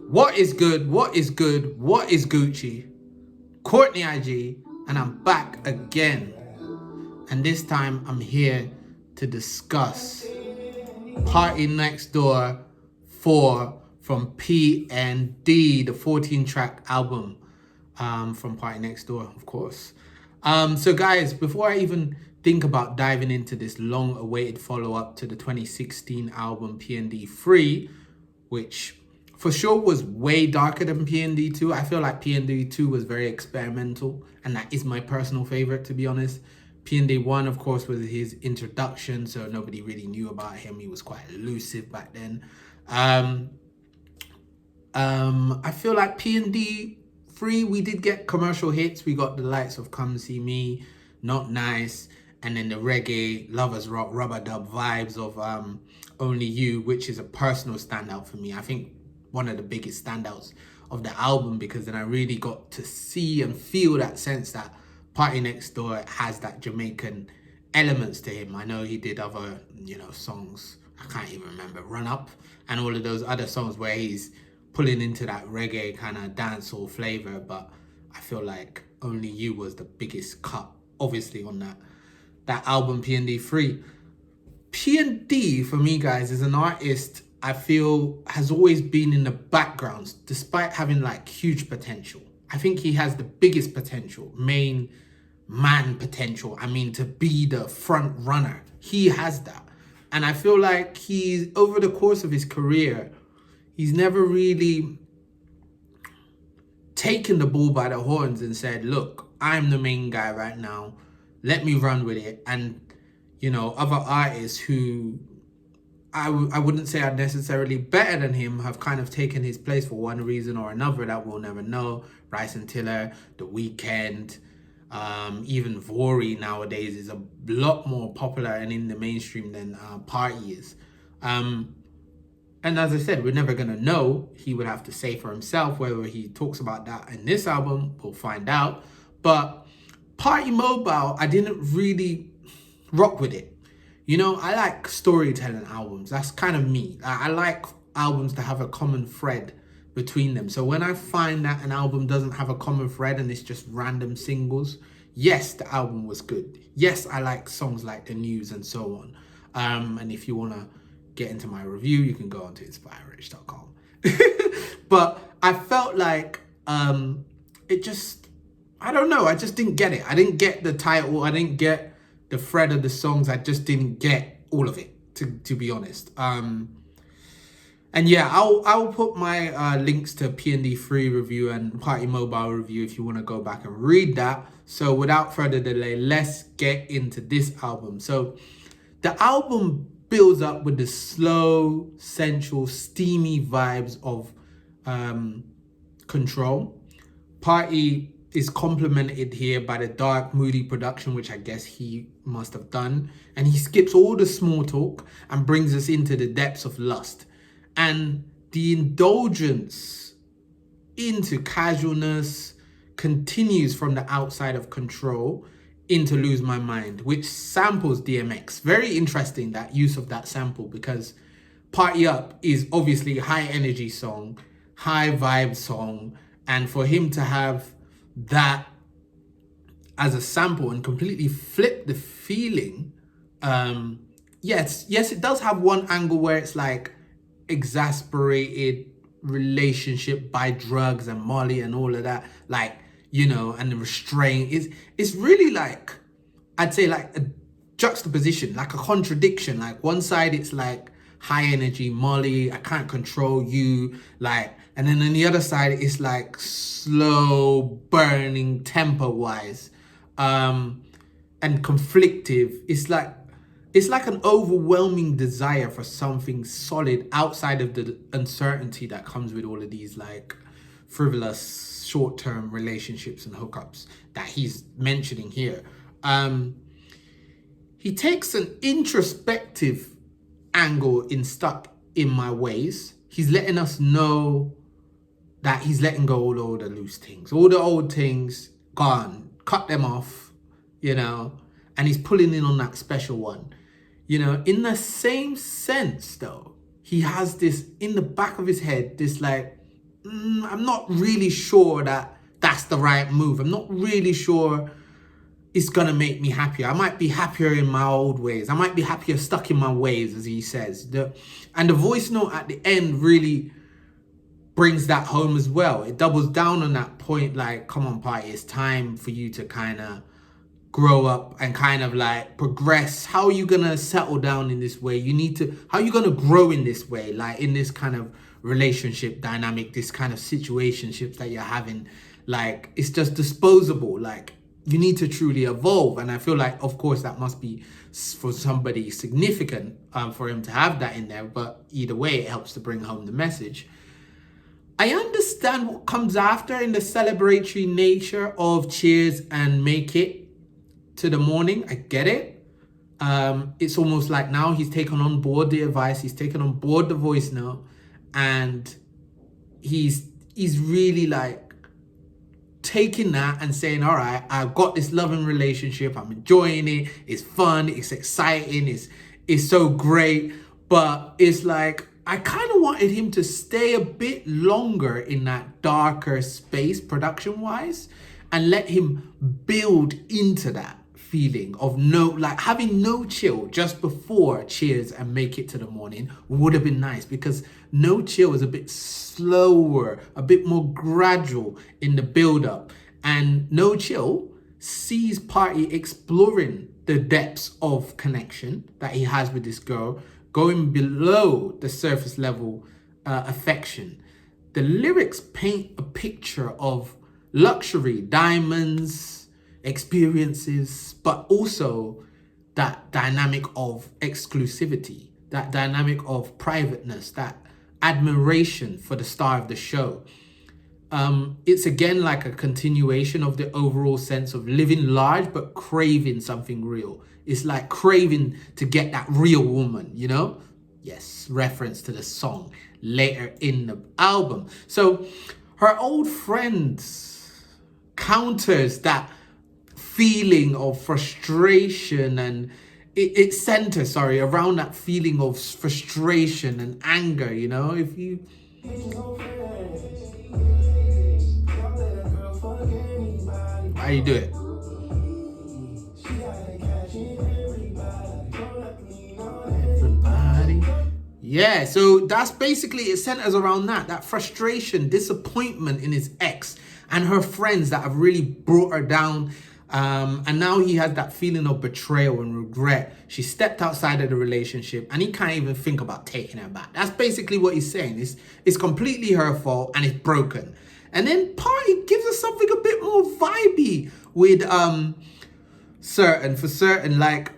What is good? What is good? What is Gucci? Courtney IG, and I'm back again. And this time I'm here to discuss Party Next Door 4 from PND, the 14-track album from Party Next Door, of course. So guys, before I even think about diving into this long-awaited follow-up to the 2016 album PND 3, which for sure was way darker than PND 2. I feel like PND 2 was very experimental, and that is my personal favorite, to be honest. PND 1, of course, was his introduction, so nobody really knew about him. He was quite elusive back then. I feel like PND 3, we did get commercial hits. We got the likes of Come See Me, Not Nice, and then the reggae, lovers rock, rubber dub vibes of Only You, which is a personal standout for me. I think one of the biggest standouts of the album, because then I really got to see and feel that sense that Party Next Door has that Jamaican elements to him. I know he did other, songs, I can't even remember, Run Up, and all of those other songs where he's pulling into that reggae kind of dancehall flavor, but I feel like Only You was the biggest cut, obviously, on that album PND 3. PND, for me, guys, is an artist I feel has always been in the background, despite having like huge potential. I think he has the biggest potential, main man potential. I mean, to be the front runner. He has that. And I feel like he's, over the course of his career, he's never really taken the bull by the horns and said, look, I'm the main guy right now. Let me run with it. And, other artists who I wouldn't say are necessarily better than him have kind of taken his place for one reason or another that we'll never know. Bryson Tiller, The Weeknd, even Vori nowadays is a lot more popular and in the mainstream than Party is. And as I said, we're never going to know. He would have to say for himself whether he talks about that in this album. We'll find out. But Party Mobile, I didn't really rock with it. I like storytelling albums. That's kind of me. I like albums that have a common thread between them. So when I find that an album doesn't have a common thread and it's just random singles, yes, the album was good. Yes, I like songs like The News and so on. And if you want to get into my review, you can go on to inspirerich.com. But I felt like it just, I don't know, I just didn't get it. I didn't get the title. I didn't get the thread of the songs. I just didn't get all of it, to be honest. And yeah, I'll put my links to PND 3 review and Party Mobile review if you want to go back and read that. So without further delay, let's get into this album. So the album builds up with the slow, sensual, steamy vibes of Control. Party is complemented here by the dark, moody production, which I guess he must have done. And he skips all the small talk and brings us into the depths of lust. And the indulgence into casualness continues from the outside of Control into Lose My Mind, which samples DMX. Very interesting, that use of that sample, because Party Up is obviously a high energy song, high vibe song. And for him to have that as a sample and completely flip the feeling, yes, it does have one angle where it's like exasperated relationship by drugs and Molly and all of that, like, and the restraint it's really like, I'd say like a juxtaposition, like a contradiction. Like one side it's like high energy Molly, I can't control you, like, and then on the other side it's like slow burning tempo wise, and conflictive. It's like an overwhelming desire for something solid outside of the uncertainty that comes with all of these like frivolous short-term relationships and hookups that he's mentioning here. He takes an introspective angle in Stuck in My Ways. He's letting us know that he's letting go all the loose things, all the old things, gone, cut them off, and he's pulling in on that special one. In the same sense though, he has this in the back of his head, this like I'm not really sure that that's the right move. I'm not really sure it's gonna make me happier. I might be happier in my old ways. I might be happier stuck in my ways, as he says. And the voice note at the end really brings that home as well. It doubles down on that point, like, come on, Party, it's time for you to kind of grow up and kind of like progress. How are you gonna settle down in this way? How are you gonna grow in this way, like in this kind of relationship dynamic, this kind of situationships that you're having? Like, it's just disposable. Like, you need to truly evolve. And I feel like, of course, that must be for somebody significant, for him to have that in there. But either way, it helps to bring home the message. I understand what comes after in the celebratory nature of Cheers and Make It to the Morning. I get it. It's almost like now he's taken on board the advice, he's taken on board the voice note, and he's really like taking that and saying, all right, I've got this loving relationship, I'm enjoying it, it's fun, it's exciting, it's so great. But it's like, I kind of wanted him to stay a bit longer in that darker space production wise, and let him build into that feeling of having No Chill just before Cheers and Make It to the Morning would have been nice, because No Chill is a bit slower, a bit more gradual in the build up, and No Chill sees Party exploring the depths of connection that he has with this girl, going below the surface level affection. The lyrics paint a picture of luxury, diamonds, experiences, but also that dynamic of exclusivity, that dynamic of privateness, that admiration for the star of the show. It's again like a continuation of the overall sense of living large but craving something real. It's like craving to get that real woman, you know? Yes, reference to the song later in the album. So her old friends counters that feeling of frustration, and it centers, around that feeling of frustration and anger, you know? If you... How you do it? Everybody. Yeah, so that's basically, it centers around that frustration, disappointment in his ex and her friends that have really brought her down. And now he has that feeling of betrayal and regret. She stepped outside of the relationship and he can't even think about taking her back. That's basically what he's saying. It's completely her fault and it's broken. And then Party gives us something a bit more vibey with certain, like,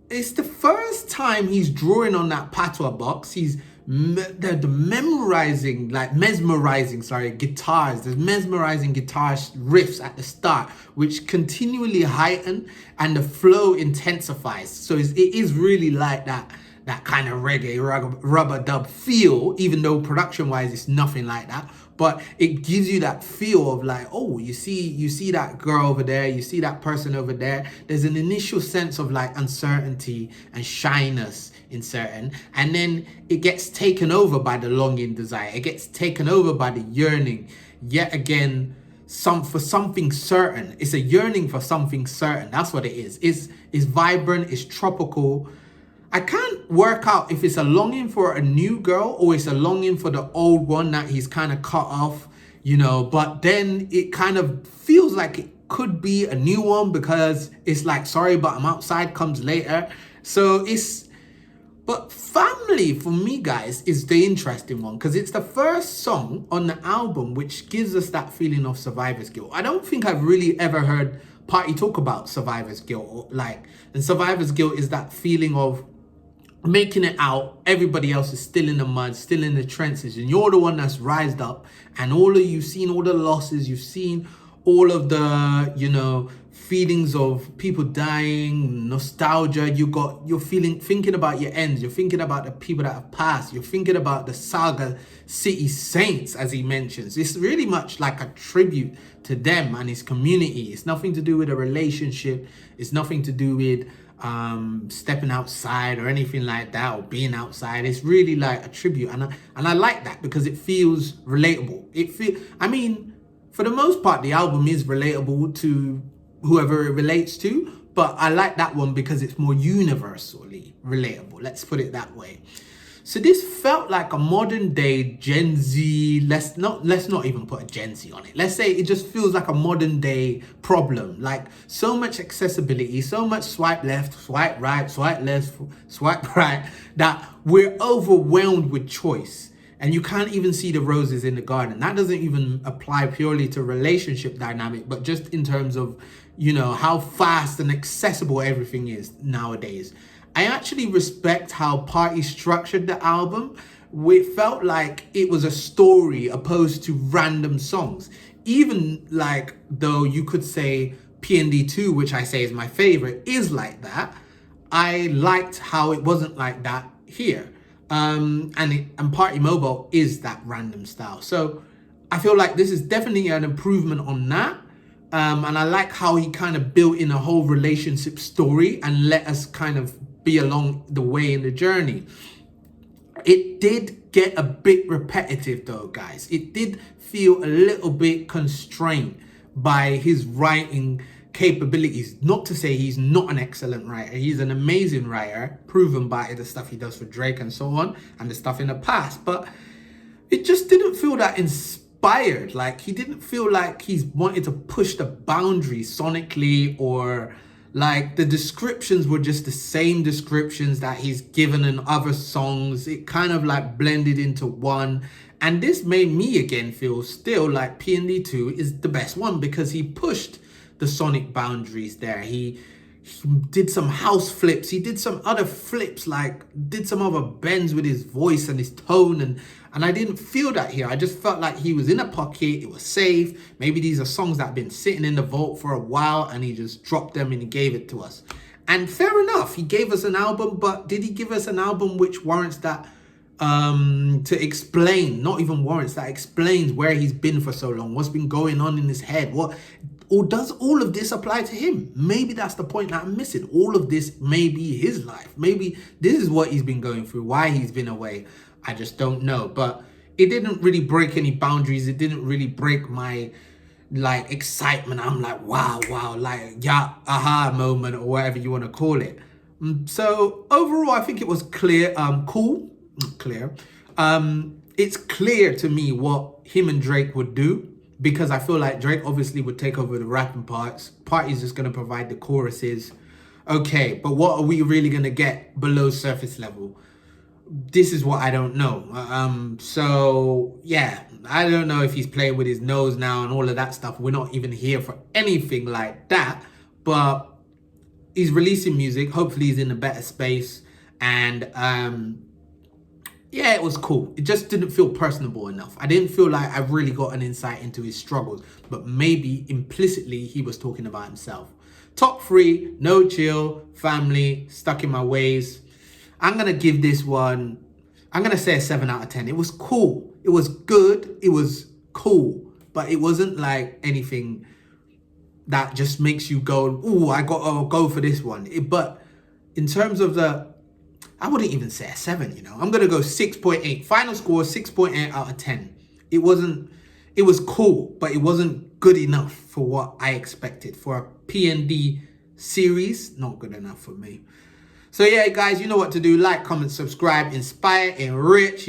it's the first time he's drawing on that patois box. He's the mesmerizing guitars. There's mesmerizing guitar riffs at the start, which continually heighten and the flow intensifies. So it is really like that kind of reggae rubber dub feel, even though production wise it's nothing like that. But it gives you that feel of like, oh, you see that girl over there, you see that person over there. There's an initial sense of like uncertainty and shyness in certain, and then it gets taken over by the longing desire. It gets taken over by the yearning. Yet again, for something certain. It's a yearning for something certain. That's what it is. It's vibrant, it's tropical. I can't work out if it's a longing for a new girl or it's a longing for the old one that he's kind of cut off, you know, but then it kind of feels like it could be a new one, because it's like, sorry, but I'm outside comes later. So but Family, for me, guys, is the interesting one, because it's the first song on the album which gives us that feeling of survivor's guilt. I don't think I've really ever heard Party talk about survivor's guilt. And survivor's guilt is that feeling of making it out, everybody else is still in the mud, still in the trenches, and you're the one that's rised up, and you've seen all the losses, you've seen all of the, you know, feelings of people dying, nostalgia. You're thinking about your ends, you're thinking about the people that have passed, you're thinking about the Saga City Saints, as he mentions. It's really much like a tribute to them and his community. It's nothing to do with a relationship, it's nothing to do with stepping outside or anything like that, or being outside. It's really like a tribute, and I like that because it feels relatable. I mean, for the most part, the album is relatable to whoever it relates to, but I like that one because it's more universally relatable. Let's put it that way. So this felt like a modern day Gen Z. Let's not even put a Gen Z on it. Let's say it just feels like a modern day problem. Like so much accessibility, so much swipe left, swipe right, swipe left, swipe right, that we're overwhelmed with choice. And you can't even see the roses in the garden. That doesn't even apply purely to relationship dynamic, but just in terms of, how fast and accessible everything is nowadays. I actually respect how Party structured the album. It felt like it was a story opposed to random songs. Even like, though you could say PND 2, which I say is my favorite, is like that, I liked how it wasn't like that here. And Party Mobile is that random style. So I feel like this is definitely an improvement on that. And I like how he kind of built in a whole relationship story and let us kind of be along the way in the journey. It did get a bit repetitive though, guys. It did feel a little bit constrained by his writing capabilities. Not to say he's not an excellent writer. He's an amazing writer, proven by the stuff he does for Drake and so on, and the stuff in the past. But it just didn't feel that inspired. Like, he didn't feel like he's wanted to push the boundaries sonically, or like the descriptions were just the same descriptions that he's given in other songs. It kind of like blended into one. And this made me again feel still like PND 2 is the best one because he pushed the sonic boundaries there. He did some house flips. He did some other flips, like did some other bends with his voice and his tone. And I didn't feel that here. I just felt like he was in a pocket. It was safe. Maybe these are songs that have been sitting in the vault for a while and he just dropped them and he gave it to us. And fair enough, he gave us an album, but did he give us an album which warrants that to explain, not even warrants, that explains where he's been for so long, what's been going on in his head, or does all of this apply to him? Maybe that's the point that I'm missing. All of this may be his life. Maybe this is what he's been going through, why he's been away. I just don't know. But it didn't really break any boundaries. It didn't really break my like excitement. I'm like, wow, like yeah, aha moment, or whatever you want to call it. So overall, I think it was clear, clear. It's clear to me what him and Drake would do, because I feel like Drake obviously would take over the rapping parts. Party's just going to provide the choruses. Okay, but what are we really going to get below surface level? This is what I don't know. So yeah, I don't know if he's playing with his nose now and all of that stuff. We're not even here for anything like that. But he's releasing music. Hopefully he's in a better space. And yeah, it was cool. It just didn't feel personable enough. I didn't feel like I really got an insight into his struggles, but maybe implicitly he was talking about himself. Top 3, No Chill, Family, Stuck in My Ways. I'm going to give this one, I'm going to say a 7 out of 10. It was cool. It was good. It was cool, but it wasn't like anything that just makes you go, ooh, I got to go for this one. But in terms of I wouldn't even say a 7, I'm going to go 6.8. Final score, 6.8 out of 10. It was cool, but it wasn't good enough for what I expected. For a PND series, not good enough for me. So yeah, guys, you know what to do. Like, comment, subscribe, inspire, enrich,